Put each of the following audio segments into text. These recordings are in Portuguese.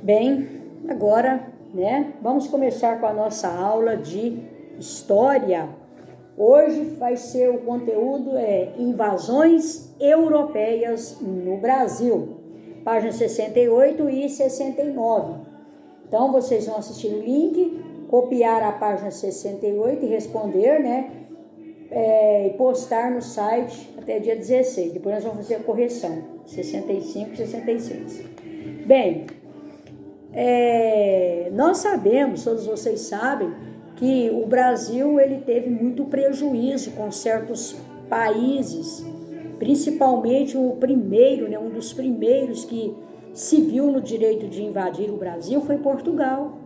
Bem, agora, né, vamos começar com a nossa aula de História. Hoje vai ser o conteúdo Invasões Europeias no Brasil, páginas 68 e 69. Então, vocês vão assistir o link, copiar a página 68 e responder, né, e postar no site até dia 16. Depois nós vamos fazer a correção, 65 e 66. Bem, nós sabemos, todos vocês sabem, que o Brasil ele teve muito prejuízo com certos países, principalmente o primeiro, né, um dos primeiros que se viu no direito de invadir o Brasil foi Portugal.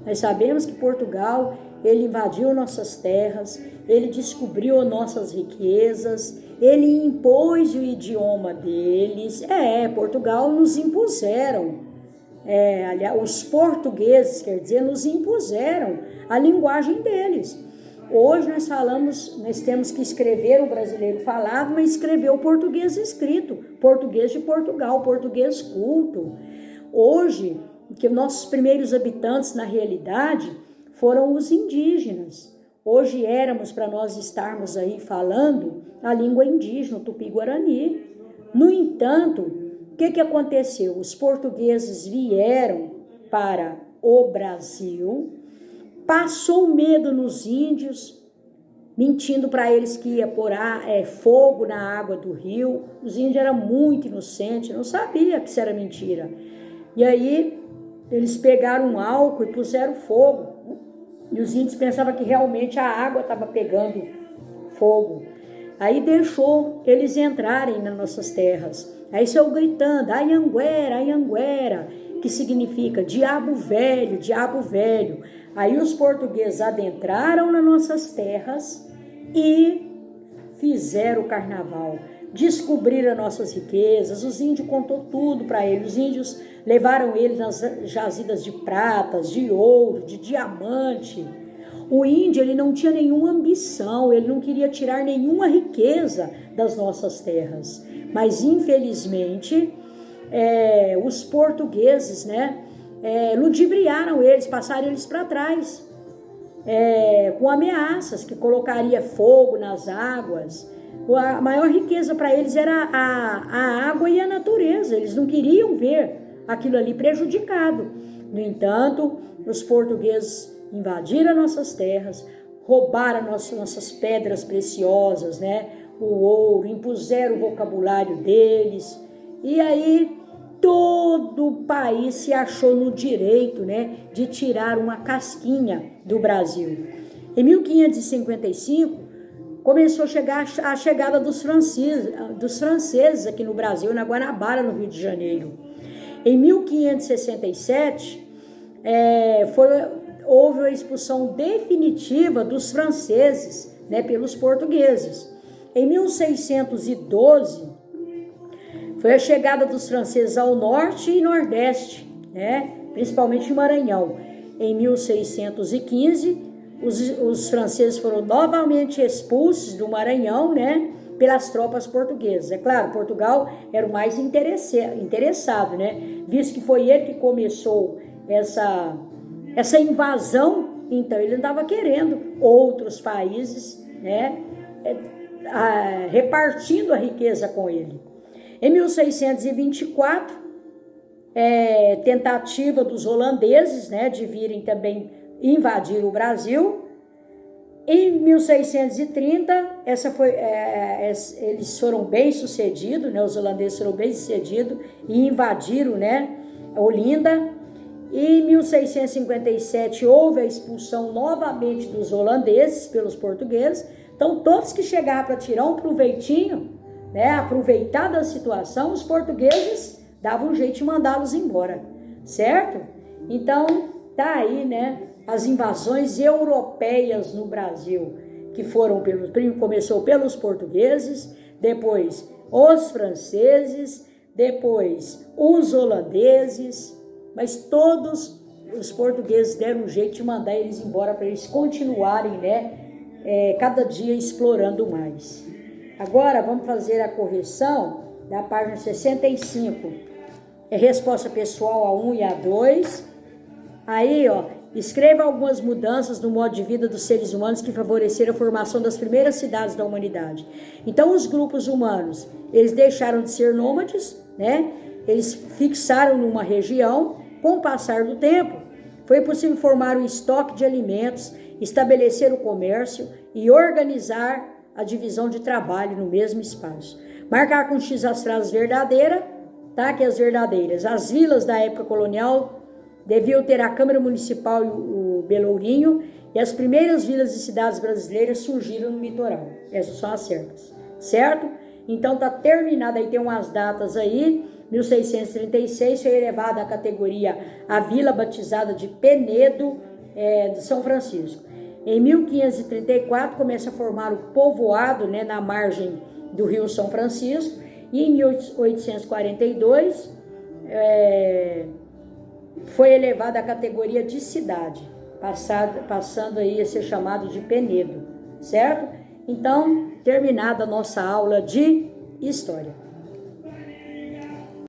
Nós sabemos que Portugal, ele invadiu nossas terras, ele descobriu nossas riquezas, ele impôs o idioma deles. Portugal nos impuseram. Aliás, os portugueses, quer dizer, nos impuseram a linguagem deles. Hoje nós temos que escrever o brasileiro falado, mas escrever o português escrito, português de Portugal, português culto. Hoje, que nossos primeiros habitantes, na realidade, foram os indígenas. Hoje éramos para nós estarmos aí falando a língua indígena, o Tupi-Guarani. No entanto, o que aconteceu? Os portugueses vieram para o Brasil, passou medo nos índios, mentindo para eles que ia pôr fogo na água do rio. Os índios eram muito inocentes, não sabiam que isso era mentira. E aí eles pegaram um álcool e puseram fogo. E os índios pensavam que realmente a água estava pegando fogo. Aí deixou eles entrarem nas nossas terras. Aí saiu gritando, Anhanguera, Anhanguera, que significa diabo velho, diabo velho. Aí os portugueses adentraram nas nossas terras e fizeram o carnaval. Descobriram nossas riquezas, os índios contou tudo para eles. Os índios levaram eles nas jazidas de pratas, de ouro, de diamante. O índio, ele não tinha nenhuma ambição, ele não queria tirar nenhuma riqueza das nossas terras. Mas, infelizmente, os portugueses, ludibriaram eles, passaram eles para trás, com ameaças que colocaria fogo nas águas. A maior riqueza para eles era a água e a natureza. Eles não queriam ver aquilo ali prejudicado. No entanto, os portugueses invadiram nossas terras, roubaram nossas pedras preciosas, o ouro, impuseram o vocabulário deles, e aí todo o país se achou no direito, de tirar uma casquinha do Brasil. Em 1555, começou a chegada dos franceses aqui no Brasil, na Guanabara, no Rio de Janeiro. Em 1567, houve a expulsão definitiva dos franceses, pelos portugueses. Em 1612, foi a chegada dos franceses ao norte e nordeste, principalmente em Maranhão. Em 1615, os franceses foram novamente expulsos do Maranhão, pelas tropas portuguesas. É claro, Portugal era o mais interessado, visto que foi ele que começou essa invasão, então ele andava querendo outros países, repartindo a riqueza com ele. Em 1624, tentativa dos holandeses, de virem também invadir o Brasil. Em 1630, eles foram bem sucedidos, os holandeses foram bem sucedidos e invadiram, Olinda. Em 1657 houve a expulsão novamente dos holandeses pelos portugueses. Então todos que chegaram para tirar um proveitinho, aproveitar da situação, os portugueses davam um jeito de mandá-los embora, certo? Então tá aí, as invasões europeias no Brasil, que começou pelos portugueses, depois os franceses, depois os holandeses. Mas todos os portugueses deram um jeito de mandar eles embora para eles continuarem, cada dia explorando mais. Agora vamos fazer a correção da página 65. é resposta pessoal A1 e A2. Aí, ó, escreva algumas mudanças no modo de vida dos seres humanos que favoreceram a formação das primeiras cidades da humanidade. Então, os grupos humanos, eles deixaram de ser nômades, né? Eles fixaram numa região. Com o passar do tempo, foi possível formar um estoque de alimentos, estabelecer o comércio e organizar a divisão de trabalho no mesmo espaço. Marcar com X as frases verdadeiras, tá? Que as verdadeiras. As vilas da época colonial deviam ter a Câmara Municipal e o Belourinho, e as primeiras vilas e cidades brasileiras surgiram no litoral. Essas são as certas, certo? Então tá terminado, aí tem umas datas aí. 1636 foi elevada à categoria a vila batizada de Penedo de São Francisco. Em 1534 começa a formar o povoado, né, na margem do Rio São Francisco, e em 1842 foi elevada à categoria de cidade, passando aí a ser chamado de Penedo, certo? Então, terminada a nossa aula de História.